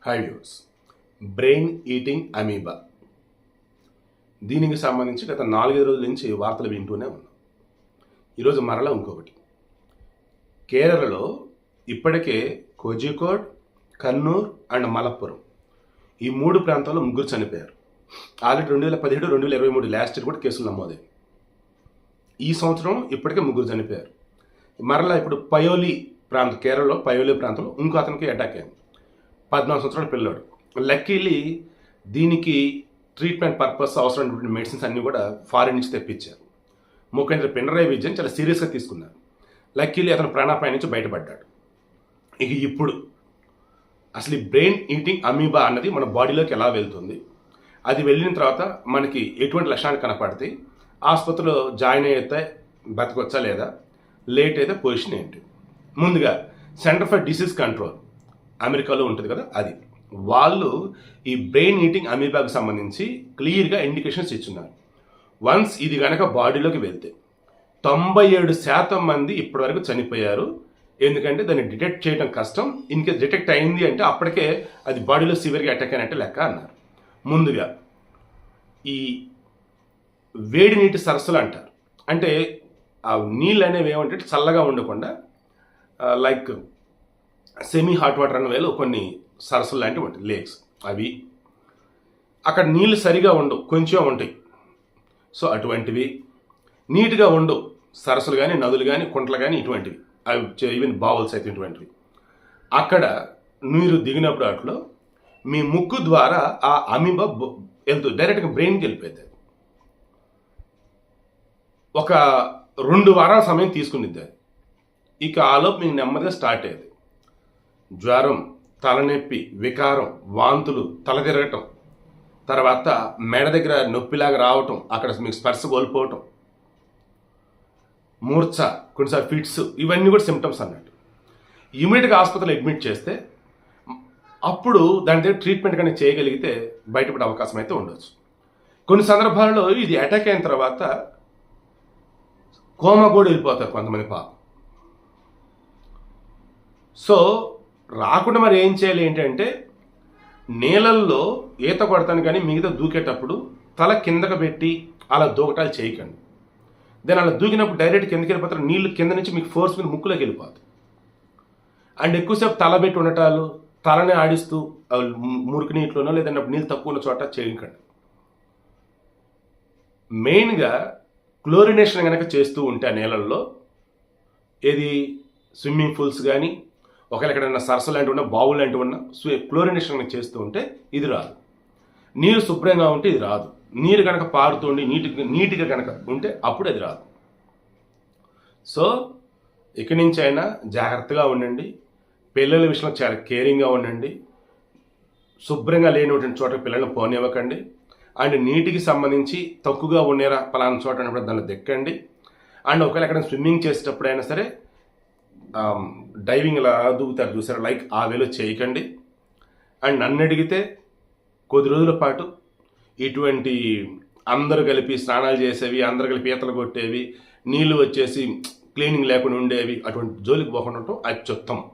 High views. Brain eating amoeba, దీనికి సంబంధించి గత 4-5 రోజుల నుంచి వార్తలు వింటూనే ఉన్నాం. ఈరోజు మరలా ఇంకొకటి. కేరళలో ఇప్పటికే కోజికోడ్, కన్నూర్ అండ్ మలప్పురం ఈ 3 ప్రాంతాల్లో 3 చనిపోయారు. ఆల్రెడీ 2017, 2023 లాస్ట్ ఇయర్ కూడా కేసులు నమోదయ్యాయి. ఈ సంవత్సరం ఇప్పటికే 3 చనిపోయారు. మరలా ఇప్పుడు పయోలి ప్రాంతం, కేరళలో పయోలి ప్రాంతంలో ఇంకో అతనికి అటాక్ అయింది. 14 సంవత్సరాల పిల్లాడు. లక్కీలీ దీనికి ట్రీట్మెంట్ పర్పస్ అవసరమైనటువంటి మెడిసిన్స్ అన్నీ కూడా ఫారిన్ నుంచి తెప్పించారు. ముఖ్యమంత్రి పినరయి విజయన్ చాలా సీరియస్గా తీసుకున్నారు. లక్కీలీ అతను ప్రాణాపాయ నుంచి బయటపడ్డాడు. ఇప్పుడు అసలు ఈ బ్రెయిన్ ఈటింగ్ అమీబా అన్నది మన బాడీలోకి ఎలా వెళ్తుంది, అది వెళ్ళిన తర్వాత మనకి ఎటువంటి లక్షణాలు కనపడతాయి, ఆసుపత్రిలో జాయిన్ అయితే బతకొచ్చా లేదా, లేట్ అయితే పొజిషన్ ఏంటి. ముందుగా సెంటర్ ఫర్ డిసీజ్ కంట్రోల్ అమెరికాలో ఉంటుంది కదా, అది వాళ్ళు ఈ బ్రెయిన్ ఈటింగ్ అమీబాకు సంబంధించి క్లియర్గా ఇండికేషన్స్ ఇచ్చున్నారు. వన్స్ ఇది కనుక బాడీలోకి వెళ్తే 97% మంది ఇప్పటివరకు చనిపోయారు. ఎందుకంటే దాన్ని డిటెక్ట్ చేయడం కష్టం. ఇన్కేస్ డిటెక్ట్ అయింది అంటే అప్పటికే అది బాడీలో సివియర్గా అటాక్ అయినట్టే లెక్క అన్నారు. ముందుగా ఈ వేడి నీటి సరస్సులు అంటారు. అంటే ఆ నీళ్ళు అనేవి ఏమంటే చల్లగా ఉండకుండా లైక్ సెమీ హాట్ వాటర్ అనే వేలో కొన్ని సరస్సులు లాంటివి ఉంటాయి, లేక్స్. అవి అక్కడ నీళ్ళు సరిగా ఉండవు, కొంచెం ఉంటాయి. సో అటువంటివి నీట్గా ఉండవు సరస్సులు కానీ, నదులు కానీ, కుంటలు కానీ, ఇటువంటివి. అవి ఈవెన్ బావుల్స్ అయితే ఇటువంటివి. అక్కడ నీరు దిగినప్పుడు అట్లో మీ ముక్కు ద్వారా ఆ అమీబా వెళ్తుంది, డైరెక్ట్గా బ్రెయిన్కి వెళ్ళిపోతుంది. ఒక 2 వారాల సమయం తీసుకునిద్ది. ఇక ఆలోపు మీకు నెమ్మదిగా స్టార్ట్ అయ్యేది. జ్వరం, తలనొప్పి, వికారం, వాంతులు, తల తిరగటం, తర్వాత మెడ దగ్గర నొప్పిలాగా రావటం, అక్కడ మీకు స్పర్శ కోల్పోవటం, మూర్ఛ, కొన్నిసార్లు ఫిట్స్, ఇవన్నీ కూడా సిమ్టమ్స్ అన్నట్టు. ఇమీడియట్గా ఆసుపత్రిలో అడ్మిట్ చేస్తే అప్పుడు దాని దగ్గర ట్రీట్మెంట్ కానీ చేయగలిగితే బయటపడే అవకాశం అయితే ఉండొచ్చు. కొన్ని సందర్భాల్లో ఇది అటాక్ అయిన తర్వాత కోమా కూడా వెళ్ళిపోతారు కొంతమంది పాపం. సో రాకుండా మరి ఏం చేయాలి ఏంటంటే, నీళ్ళల్లో ఈత కొడతాను కానీ మిగతా దూకేటప్పుడు తల కిందకు పెట్టి అలా దూకటాలు చేయకండి. దాని అలా దూకినప్పుడు డైరెక్ట్ కిందకి వెళ్ళిపోతారు, నీళ్ళు కింద నుంచి మీకు ఫోర్స్ మీద ముక్కులోకి వెళ్ళిపోతాయి. అండ్ ఎక్కువసేపు తల పెట్టి ఉండటాలు, తలని ఆడిస్తూ మురికి నీటిలోనో లేదంటే నీళ్ళు తక్కువ ఉన్న చోట చేయకండి. మెయిన్గా క్లోరినేషన్ కనుక చేస్తూ ఉంటే ఆ నీళ్ళల్లో, ఏది స్విమ్మింగ్ పూల్స్ కానీ, ఒకవేళ ఎక్కడైనా సరస్సు లాంటివి ఉన్నా, బావులు లాంటివి ఉన్నా, క్లోరినేషన్ కనుక చేస్తూ ఉంటే ఇది రాదు. నీరు శుభ్రంగా ఉంటే ఇది రాదు. నీరు కనుక పారుతుండి నీటిగా కనుక ఉంటే అప్పుడు అది రాదు. సో ఇక్కడి నుంచి అయినా జాగ్రత్తగా ఉండండి. పిల్లల విషయంలో చాలా కేరింగ్గా ఉండండి. శుభ్రంగా లేనిటువంటి చోట పిల్లలను పోనివ్వకండి. అండ్ నీటికి సంబంధించి తక్కువగా ఉండేరా పలానా చోట అన్నప్పుడు దాన్ని దెక్కండి. అండ్ ఒకవేళ ఎక్కడ స్విమ్మింగ్ చేసేటప్పుడైనా సరే డైవింగ్ ఇలా దూకుతారు చూసారు, లైక్ ఆ వేలో చేయకండి. అండ్ నన్ను అడిగితే కొద్ది రోజుల పాటు ఇటువంటి అందరూ కలిపి స్నానాలు చేసేవి, అందరు కలిపి ఈతలు కొట్టేవి, నీళ్లు వచ్చేసి క్లీనింగ్ లేకుండా ఉండేవి, అటువంటి జోలికి పోకుండా ఉండటం అత్యుత్తమం.